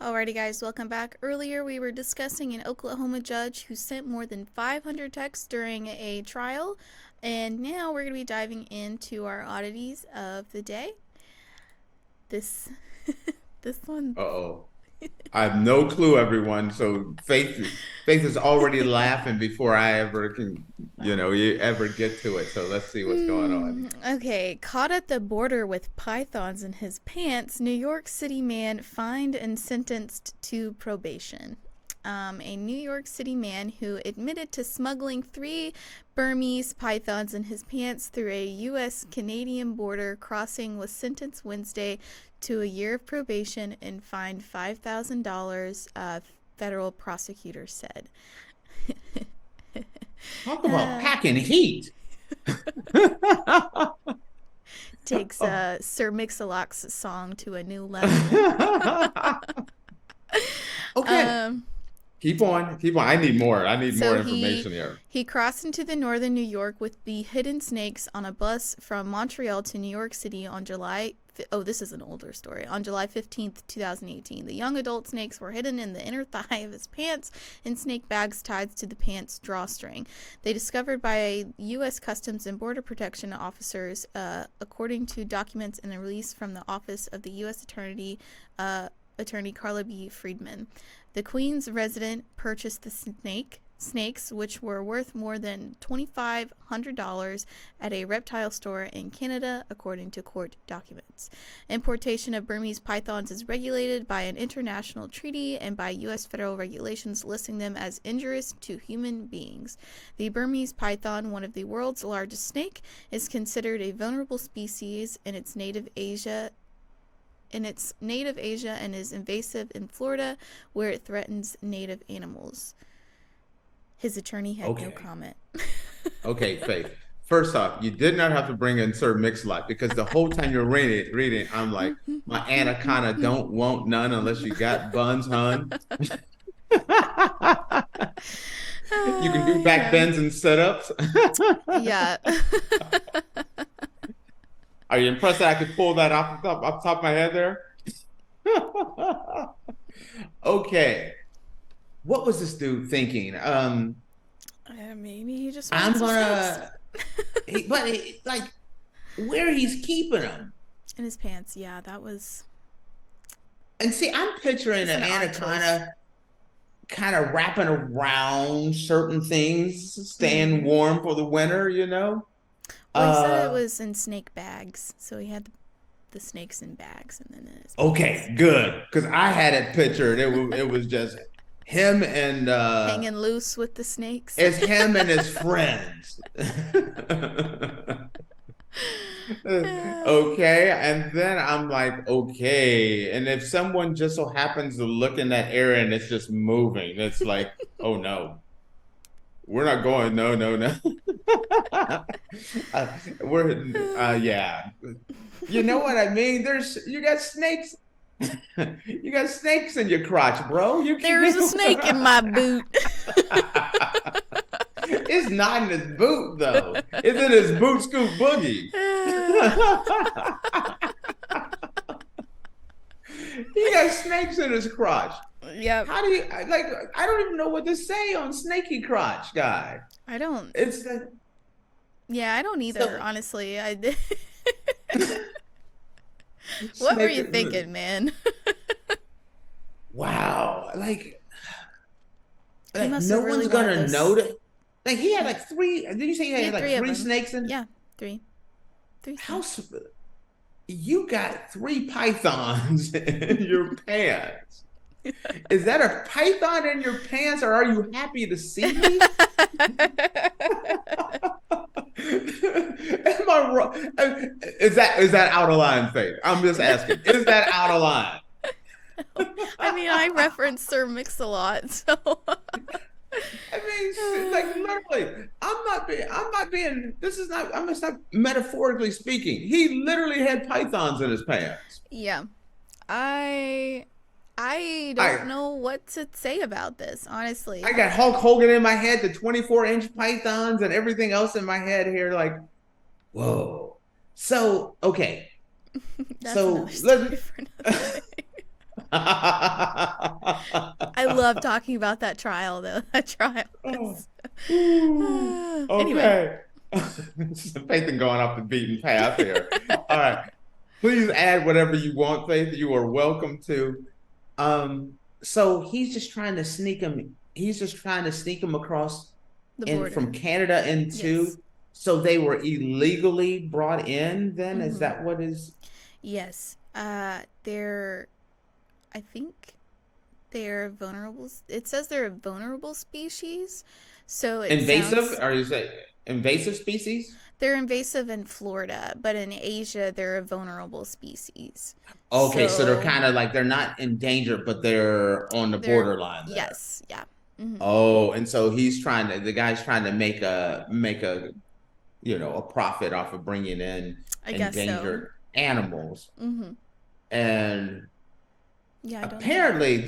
Alrighty, guys, welcome back. Earlier, we were discussing an Oklahoma judge who sent more than 500 texts during a trial, and now we're going to be diving into our oddities of the day. This, this one. Uh-oh. I have no clue, everyone. So Faith is already laughing before I ever can, you ever get to it. So let's see what's going on. Okay, caught at the border with pythons in his pants, New York City man fined and sentenced to probation. A New York City man who admitted to smuggling 3 Burmese pythons in his pants through a U.S. Canadian border crossing was sentenced Wednesday to a year of probation and fined $5,000, federal prosecutor said. Talk about packing heat. Takes Sir Mix-a-Lot's song to a new level. Okay. Keep on. Keep on. I need more. I need more So information here. he crossed into the northern New York with the hidden snakes on a bus from Montreal to New York City on July. Oh, this is an older story. On July 15th, 2018. The young adult snakes were hidden in the inner thigh of his pants in snake bags tied to the pants drawstring. They discovered by U.S. Customs and Border Protection officers, according to documents in a release from the Office of the U.S. Attorney Carla B. Friedman. The Queens resident purchased the snakes, which were worth more than $2,500 at a reptile store in Canada, according to court documents. Importation of Burmese pythons is regulated by an international treaty and by U.S. federal regulations listing them as injurious to human beings. The Burmese python, one of the world's largest snake, is considered a vulnerable species in its native Asia and is invasive in Florida, where it threatens native animals. His attorney had no comment. Okay, Faith. First off, you did not have to bring in Sir Mix-a-Lot because the whole time you're reading, I'm like, my anaconda don't want none unless you got buns, hun. You can do back bends and sit-ups. Yeah. Are you impressed that I could pull that off the top of my head there? Okay. What was this dude thinking? Maybe he just I'm wants gonna, like, where he's keeping them. in his pants. Yeah, that was. And see, I'm picturing an anaconda kind of wrapping around certain things, staying warm for the winter, you know? Well, he said it was in snake bags, so he had the snakes in bags, and then in his Okay, pants. good, because I had it pictured. It was just him and Hanging loose with the snakes. it's him and his friends. Okay, and then I'm like, okay, and if someone just so happens to look in that area and it's just moving, it's like, oh no, we're not going. No, no, no. Yeah. You know what I mean? You got snakes. You got snakes in your crotch, bro. There's a snake in my boot. It's not in his boot though. It's in his boot scoop boogie. He got snakes in his crotch. Yep. How do you like? I don't even know what to say on snaky crotch guy. I don't. It's the. Yeah, I don't either. So, honestly, What were you thinking, man? Wow, like no one's gonna notice. Like he had like three. Did you say he had like three snakes in? Yeah, three. How? You got 3 pythons in your pants. Is that a python in your pants, or are you happy to see me? Am I wrong? Is that out of line, Faith? I'm just asking. Is that out of line? I mean, I reference Sir Mix-a-Lot, so. I mean, like literally, I'm not being. This is not. I'm just not metaphorically speaking. He literally had pythons in his pants. Yeah, I don't know what to say about this, honestly. I got Hulk Hogan in my head, the 24-inch pythons, and everything else in my head here. Like, whoa. So okay. That's So another story for another day. I love talking about that trial, though. That trial. Oh. Ooh, Anyway. okay. Faith in going off the beaten path here. All right. Please add whatever you want, Faith. You are welcome to. So he's just trying to sneak him. He's just trying to sneak him across The in border. from Canada into. Yes. So they were illegally brought in. Then is Mm-hmm. that what is Yes. They're. I think they're vulnerable. It says they're a vulnerable species, so it invasive? sounds Or you say invasive species? they're invasive in Florida, but in Asia they're a vulnerable species. Okay, so they're So kind of like they're not in danger, but they're on the they're borderline there. yes, yeah. Hmm. Oh, and so the guy's trying to make a a profit off of bringing in I guess so. endangered animals. Hmm. And Yeah, I don't know why. apparently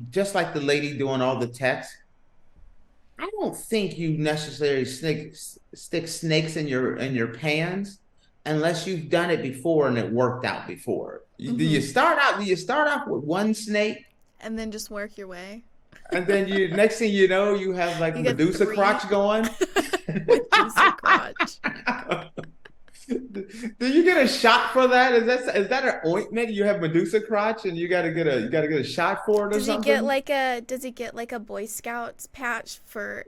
just like the lady doing all the text, I don't think you necessarily stick snakes in your pans unless you've done it before and it worked out before. Hmm. Do you start off with one snake And then just work your way. and then you next thing you know you have like You get Medusa three crotch going? with juicy crotch. Do you get a shot for that? Is that an ointment? You have Medusa crotch and you gotta get a shot for it or something? Does he get like a Boy Scouts patch for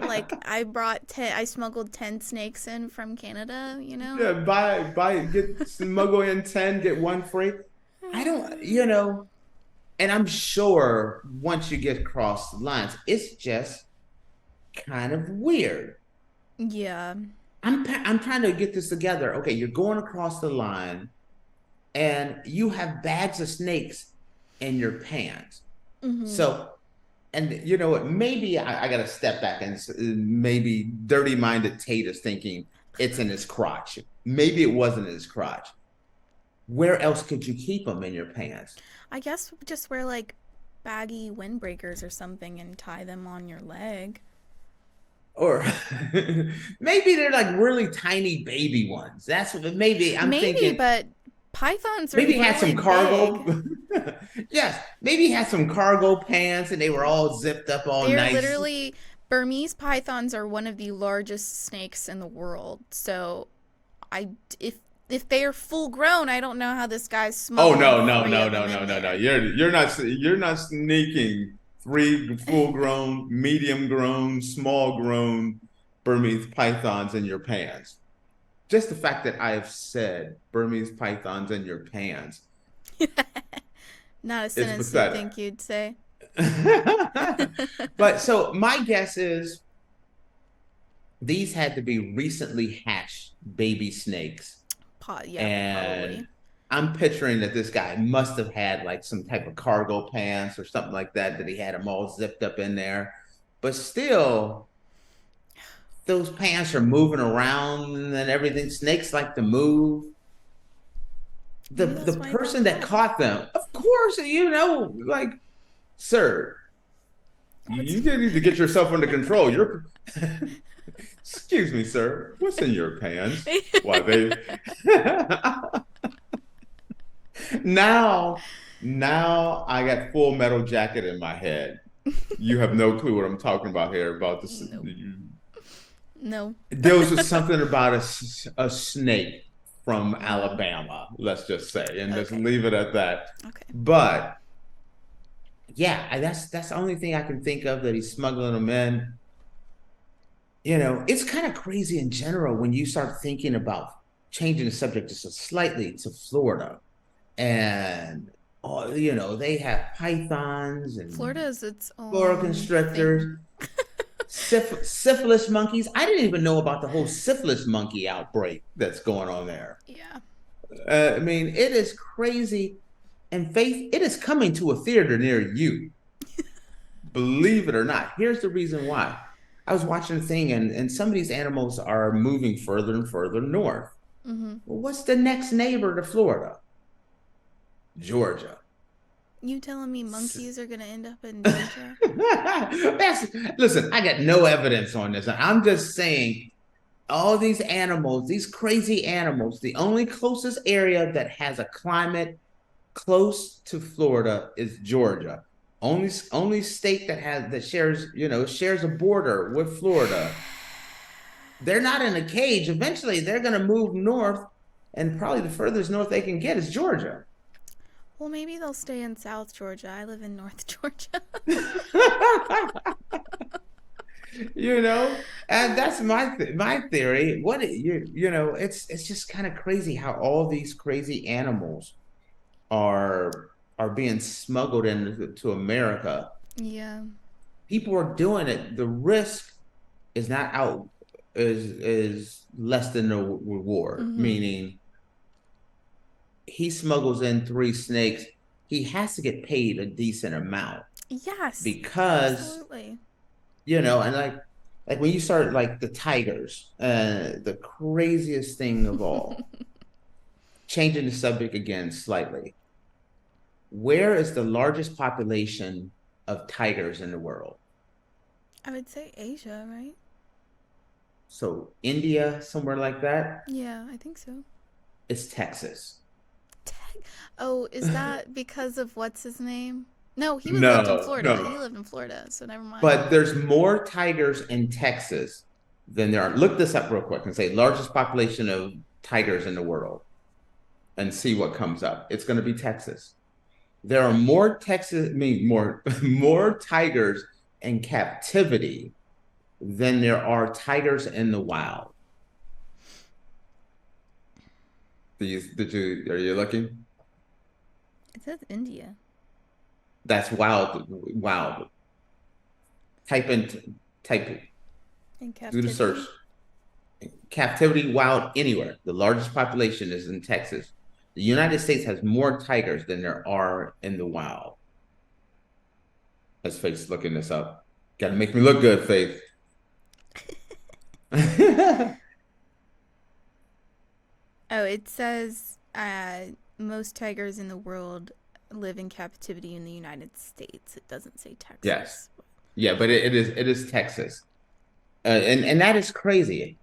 like I smuggled 10 snakes in from Canada, you know? Yeah, get smuggle in 10, get one free. I don't, and I'm sure once you get across the lines, it's just kind of weird. Yeah. I'm trying to get this together. Okay, you're going across the line and you have bags of snakes in your pants. Mhm. So, and you know what? Maybe I got to step back and maybe dirty-minded Tate is thinking it's in his crotch. Maybe it wasn't in his crotch. Where else could you keep them in your pants? I guess just wear like baggy windbreakers or something and tie them on your leg. Or maybe they're like really tiny baby ones. That's what maybe I'm Maybe, thinking. but pythons are Maybe he had really some big. cargo. Yes, maybe he had some cargo pants and they were all zipped up, all They're nice. literally Burmese pythons are one of the largest snakes in the world. So I if they are full grown, I don't know how this guy's Oh smuggling no, no, 3 no, of no, them no, in no, no. there. You're not sneaking three full grown, medium grown, small grown Burmese pythons in your pants. Just the fact that I have said Burmese pythons in your pants Not a is sentence you'd pathetic. think you'd say. But so my guess is these had to be recently hatched baby snakes. Yeah, And probably. I'm picturing that this guy must have had like some type of cargo pants or something like that, that he had them all zipped up in there. But still, those pants are moving around and everything. Snakes like to move. Maybe The that's why he got person that caught. caught them, of course, like, sir, What's you need to get yourself under control. You're excuse me, sir. What's in your pants? Why they now I got Full Metal Jacket in my head. You have no clue what I'm talking about here about this. Nope. No. There was just something about a snake from Mm, Alabama, let's just say, and just okay. leave it at that. Okay. But yeah, that's the only thing I can think of that he's smuggling them in. It's kind of crazy in general when you start thinking about changing the subject just slightly to Florida. And, they have pythons Florida and is its boa own thing. constrictors, syphilis monkeys. I didn't even know about the whole syphilis monkey outbreak that's going on there. Yeah. I mean, it is crazy. And Faith, it is coming to a theater near you. Believe it or not. Here's the reason why. I was watching a thing, and some of these animals are moving further and further north. Mm-hmm. Well, what's the next neighbor to Florida? Georgia. You telling me monkeys are gonna end up in Georgia? Listen, I got no evidence on this. I'm just saying all these animals, these crazy animals, the only closest area that has a climate close to Florida is Georgia. Only state that shares a border with Florida. They're not in a cage. Eventually, they're going to move north, and probably the furthest north they can get is Georgia. Well, maybe they'll stay in South Georgia. I live in North Georgia. And that's my theory. It's just kind of crazy how all these crazy animals are being smuggled into America. Yeah. People are doing it. The risk is not out is less than the reward. Mm-hmm. Meaning, he smuggles in 3 snakes. He has to get paid a decent amount. Yes. Because absolutely. And like when you start like the tigers, the craziest thing of all. Changing the subject again slightly. Where is the largest population of tigers in the world? I would say Asia, right? So India, somewhere like that? Yeah, I think so. It's Texas. Oh, is that because of what's his name? No, he lived in Florida. No. He lived in Florida, so never mind. But there's more tigers in Texas than there are. Look this up real quick and say largest population of tigers in the world and see what comes up. It's going to be Texas. There are more tigers in captivity than there are tigers in the wild. Are you looking? It says India. That's wild. Type in do the search. Captivity, wild, anywhere. The largest population is in Texas. The United States has more tigers than there are in the wild. As Faith's looking this up. Got to make me look good, Faith. Oh, it says most tigers in the world live in captivity in the United States. It doesn't say Texas. Yes. Yeah, but it is Texas. And that is crazy.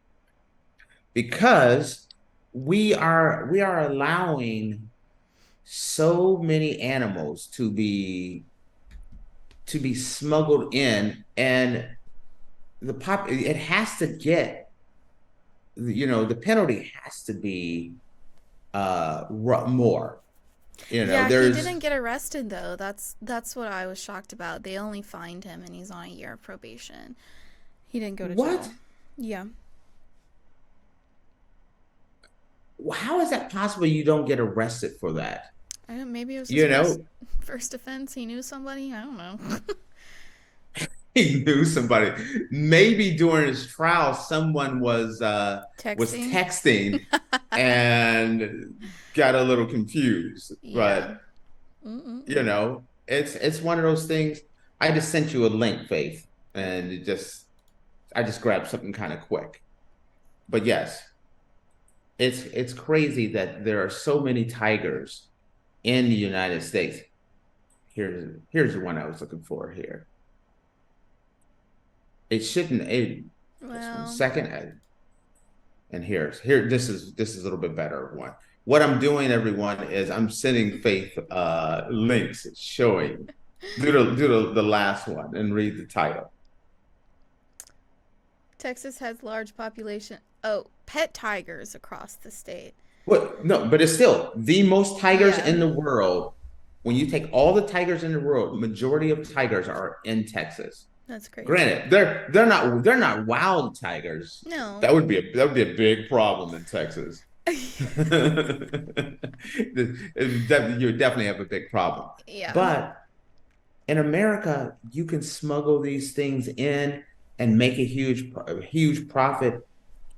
Because we are allowing so many animals to be smuggled in, and it has to get, the penalty has to be more. Yeah, he didn't get arrested though. That's what I was shocked about. They only fined him, and he's on a year of probation. He didn't go to jail. What? Yeah. How is that possible? You don't get arrested for that? I don't, maybe it was his first offense. He knew somebody. I don't know. He knew somebody. Maybe during his trial, someone was texting and got a little confused. Yeah. But it's one of those things. I just sent you a link, Faith, and I just grabbed something kind of quick. But yes, it's crazy that there are so many tigers in the United States. Here's the one I was looking for here. It shouldn't. Well, 1 second. And here. This is a little bit better one. What I'm doing, everyone, is I'm sending Faith links showing. Do the last one and read the title. Texas has large population. Oh, pet tigers across the state. What? No, but it's still the most tigers in the world. When you take all the tigers in the world, majority of tigers are in Texas. That's crazy. Granted, they're not wild tigers. No. That would be a big problem in Texas. You definitely have a big problem. Yeah. But in America, you can smuggle these things in and make a huge profit.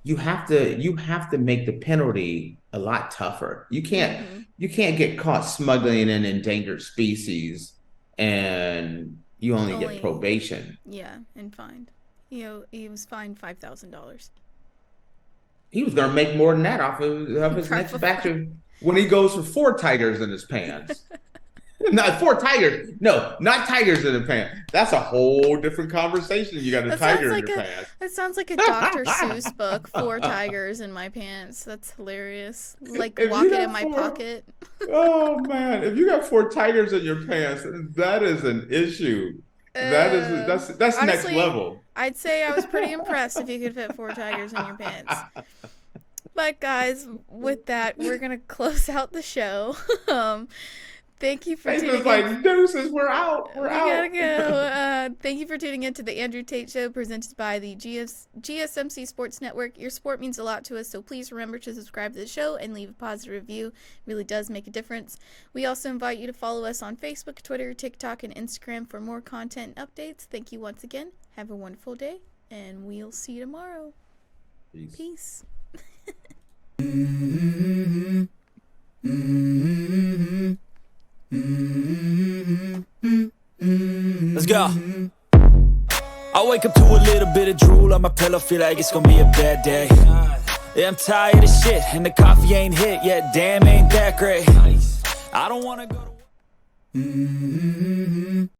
You have to make the penalty a lot tougher. You can't get caught smuggling an endangered species and you only get probation. Yeah, and fined. He was fined $5,000. He was going to make more than that off of his next batch of when he goes for 4 tigers in his pants. Not 4 tigers. No, not tigers in the pants. That's a whole different conversation. You got a tiger in your pants. That sounds like a Dr. Seuss book. 4 tigers in my pants. That's hilarious. Like walking in my pocket. Oh man, if you got 4 tigers in your pants, that is an issue. That's honestly, next level. I'd say I was pretty impressed if you could fit 4 tigers in your pants. But guys, with that, we're gonna close out the show. Thank you for tuning in. Like, deuces, we're out. We gotta go. Thank you for tuning in to the Andrew Tate Show, presented by the GSMC Sports Network. Your support means a lot to us, so please remember to subscribe to the show and leave a positive review. It really does make a difference. We also invite you to follow us on Facebook, Twitter, TikTok, and Instagram for more content and updates. Thank you once again. Have a wonderful day, and we'll see you tomorrow. Peace. Let's go. I wake up to a little bit of drool on my pillow, feel like it's gonna be a bad day. Yeah, I'm tired of shit, and the coffee ain't hit yet. Damn, ain't that great. I don't wanna go to